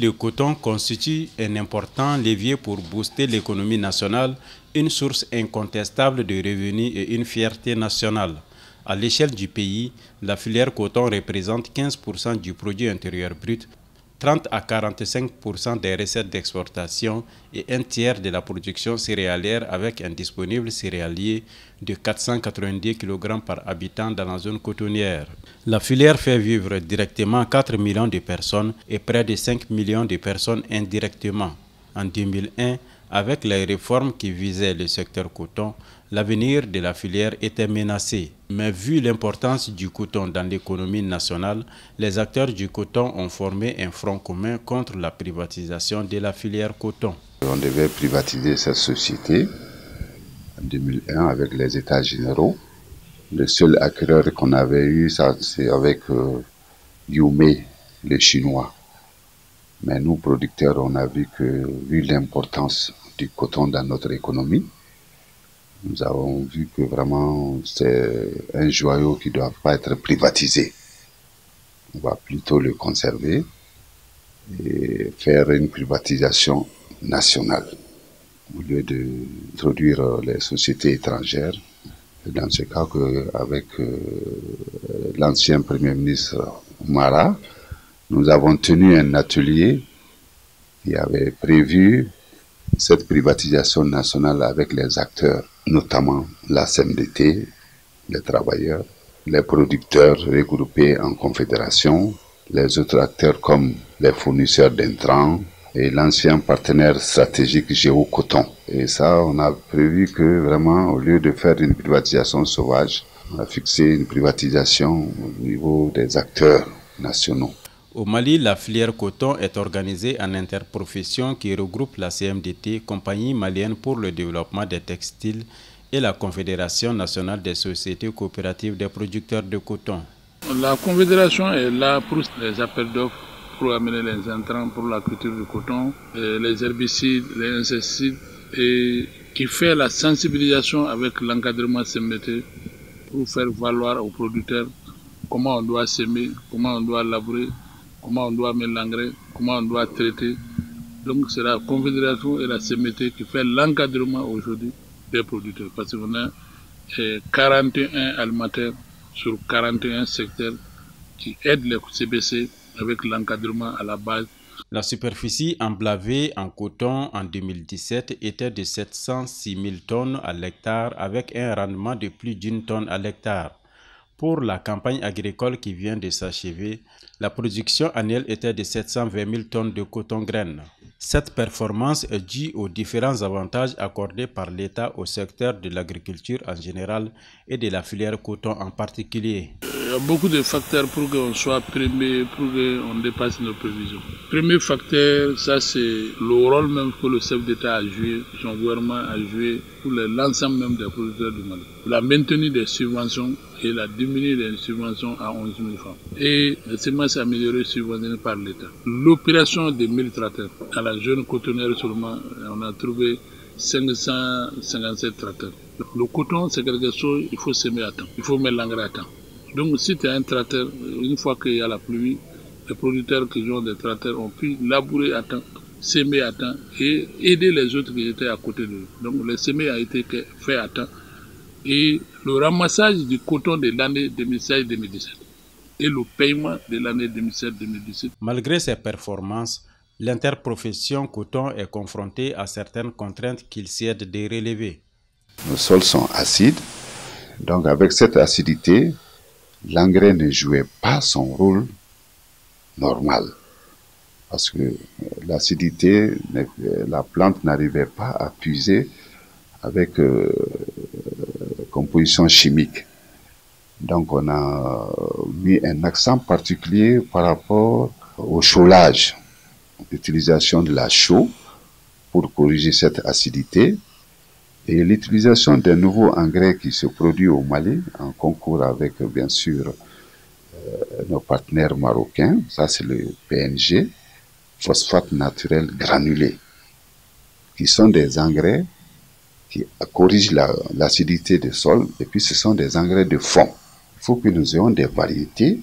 de coton constitue un important levier pour booster l'économie nationale, une source incontestable de revenus et une fierté nationale. À l'échelle du pays, la filière coton représente 15% du produit intérieur brut, 30 à 45% des recettes d'exportation et un tiers de la production céréalière avec un disponible céréalier de 490 kg par habitant dans la zone cotonnière. La filière fait vivre directement 4 millions de personnes et près de 5 millions de personnes indirectement. En 2001, avec les réformes qui visaient le secteur coton, l'avenir de la filière était menacé. Mais vu l'importance du coton dans l'économie nationale, les acteurs du coton ont formé un front commun contre la privatisation de la filière coton. On devait privatiser cette société en 2001 avec les États généraux. Le seul acquéreur qu'on avait eu, c'est avec Youmé, les Chinois. Mais nous, producteurs, on a vu que, vu l'importance du coton dans notre économie, nous avons vu que vraiment c'est un joyau qui ne doit pas être privatisé. On va plutôt le conserver et faire une privatisation nationale au lieu d'introduire les sociétés étrangères. Dans ce cas, avec l'ancien Premier ministre Mara, nous avons tenu un atelier qui avait prévu cette privatisation nationale avec les acteurs, notamment la CNDT, les travailleurs, les producteurs regroupés en confédération, les autres acteurs comme les fournisseurs d'intrants et l'ancien partenaire stratégique Géocoton. Et ça, on a prévu que vraiment, au lieu de faire une privatisation sauvage, on a fixé une privatisation au niveau des acteurs nationaux. Au Mali, la filière coton est organisée en interprofession qui regroupe la CMDT, Compagnie malienne pour le développement des textiles, et la Confédération nationale des sociétés coopératives des producteurs de coton. La Confédération est là pour les appels d'offres, pour amener les intrants pour la culture du coton, les herbicides, les insecticides, et qui fait la sensibilisation avec l'encadrement CMDT pour faire valoir aux producteurs comment on doit s'aimer, comment on doit labourer, comment on doit mettre l'engrais, comment on doit traiter. Donc c'est la Confédération et la CMDT qui fait l'encadrement aujourd'hui des producteurs. Parce qu'on a 41 alimentaires sur 41 secteurs qui aident les CBC avec l'encadrement à la base. La superficie emblavée en coton en 2017 était de 706 000 tonnes à l'hectare avec un rendement de plus d'1 tonne à l'hectare. Pour la campagne agricole qui vient de s'achever, la production annuelle était de 720 000 tonnes de coton-graines. Cette performance est due aux différents avantages accordés par l'État au secteur de l'agriculture en général et de la filière coton en particulier. Il y a beaucoup de facteurs pour qu'on soit primé, pour qu'on dépasse nos prévisions. Premier facteur, ça c'est le rôle même que le chef d'État a joué, son gouvernement a joué pour l'ensemble même des producteurs du Mali. La maintenue des subventions et la diminuer des subventions à 11 000 francs. Et les semences améliorées subventionnées par l'État. L'opération des 1000 tracteurs. À la jeune cotonnière seulement, on a trouvé 557 tracteurs. Le coton, c'est quelque chose, il faut s'aimer à temps. Il faut mettre l'engrais à temps. Donc si tu as un tracteur, une fois qu'il y a la pluie, les producteurs qui ont des tracteurs ont pu labourer à temps, s'aimer à temps et aider les autres qui étaient à côté d'eux. Donc le semer a été fait à temps. Et le ramassage du coton de l'année 2016-2017 et le paiement de l'année 2017-2017. Malgré ces performances, l'interprofession coton est confrontée à certaines contraintes qu'il s'aide de relever. Nos sols sont acides, donc avec cette acidité, l'engrais ne jouait pas son rôle normal. Parce que l'acidité, la plante n'arrivait pas à puiser avec composition chimique. Donc on a mis un accent particulier par rapport au chaulage, l'utilisation de la chaux pour corriger cette acidité et l'utilisation d'un nouveau engrais qui se produit au Mali en concours avec bien sûr nos partenaires marocains, ça c'est le PNG, phosphate naturel granulé, qui sont des engrais qui corrigent l'acidité des sols, et puis ce sont des engrais de fond. Il faut que nous ayons des variétés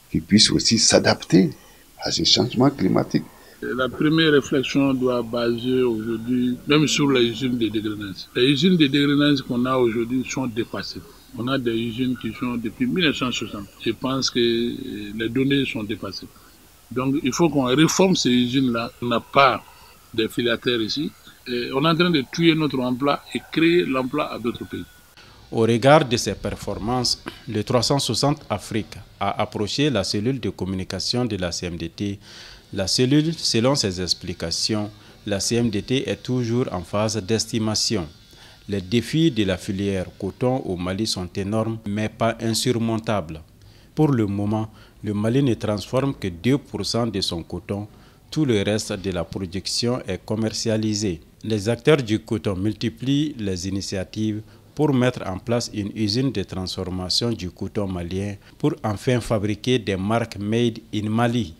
qui puissent aussi s'adapter à ces changements climatiques. La première réflexion doit baser aujourd'hui même sur les usines de dégrainage. Les usines de dégrainage qu'on a aujourd'hui sont dépassées. On a des usines qui sont depuis 1960. Je pense que les données sont dépassées. Donc il faut qu'on réforme ces usines-là. On n'a pas de filateurs ici. Et on est en train de tuer notre emploi et créer l'emploi à d'autres pays. Au regard de ses performances, le 360 Afrique a approché la cellule de communication de la CMDT. La cellule, selon ses explications, la CMDT est toujours en phase d'estimation. Les défis de la filière coton au Mali sont énormes, mais pas insurmontables. Pour le moment, le Mali ne transforme que 2% de son coton. Tout le reste de la production est commercialisé. Les acteurs du coton multiplient les initiatives pour mettre en place une usine de transformation du coton malien pour enfin fabriquer des marques Made in Mali.